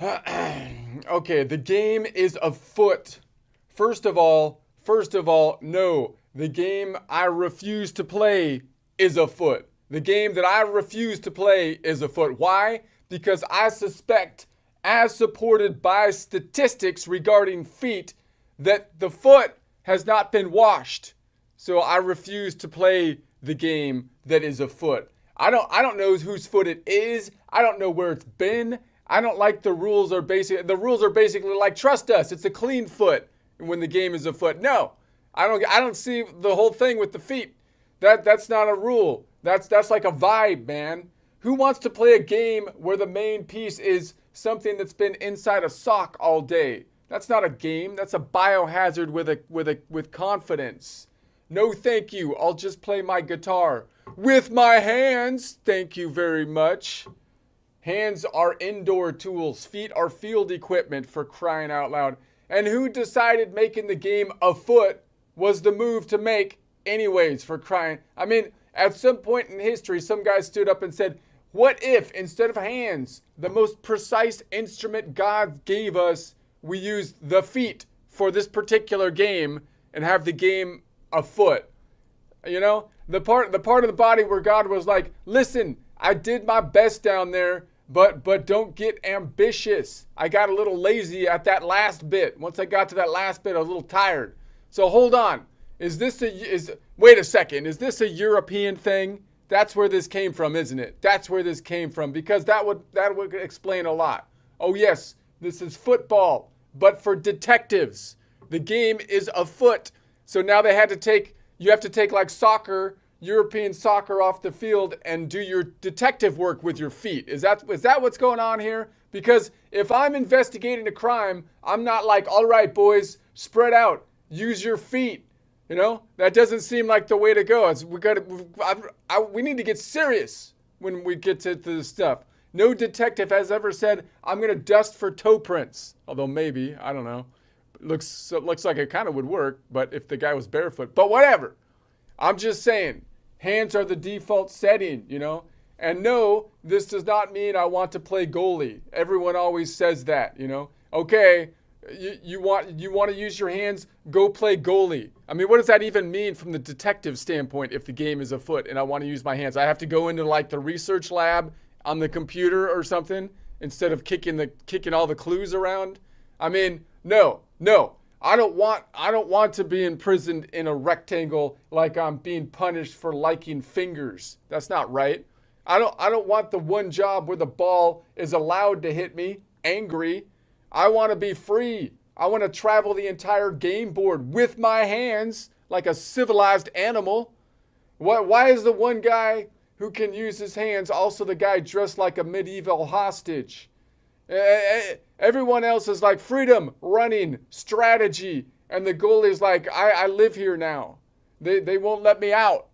Okay, the game is afoot. First of all, no. The game I refuse to play is afoot. The game that I refuse to play is afoot. Why? Because I suspect, as supported by statistics regarding feet, that the foot has not been washed. So I refuse to play the game that is afoot. I don't know whose foot it is. I don't know where it's been. I don't like the rules are basically like trust us. It's a clean foot when the game is afoot. No. I don't see the whole thing with the feet. That's not a rule. That's like a vibe, man. Who wants to play a game where the main piece is something that's been inside a sock all day? That's not a game. That's a biohazard with confidence. No, thank you. I'll just play my guitar with my hands. Thank you very much. Hands are indoor tools. Feet are field equipment, for crying out loud. And who decided making the game afoot was the move to make anyways, for crying? I mean, at some point in history, some guy stood up and said, what if instead of hands, the most precise instrument God gave us, we use the feet for this particular game and have the game afoot? You know, the part of the body where God was like, listen, I did my best down there, but don't get ambitious. I got a little lazy at that last bit. Once I got to that last bit, I was a little tired. So hold on. Wait a second. Is this a European thing? That's where this came from, isn't it? That's where this came from, because that would explain a lot. Oh yes, this is football, but for detectives. The game is afoot. So now you have to take like soccer, European soccer off the field and do your detective work with your feet. Is that what's going on here? Because if I'm investigating a crime, I'm not like, all right, boys, spread out, use your feet. You know, that doesn't seem like the way to go. We need to get serious when we get to this stuff. No detective has ever said, I'm going to dust for toe prints. Although maybe, I don't know. Looks like it kind of would work, but if the guy was barefoot. But whatever. I'm just saying, hands are the default setting, you know. And no, this does not mean I want to play goalie. Everyone always says that, you know. Okay, you want to use your hands, go play goalie. I mean, what does that even mean from the detective standpoint if the game is afoot and I want to use my hands? I have to go into like the research lab on the computer or something instead of kicking all the clues around? I mean, no. I don't want to be imprisoned in a rectangle like I'm being punished for liking fingers. That's not right. I don't want the one job where the ball is allowed to hit me angry. I want to be free. I want to travel the entire game board with my hands like a civilized animal. Why is the one guy who can use his hands also the guy dressed like a medieval hostage? Everyone else is like freedom, running, strategy, and the goalie's like, I live here now. They won't let me out.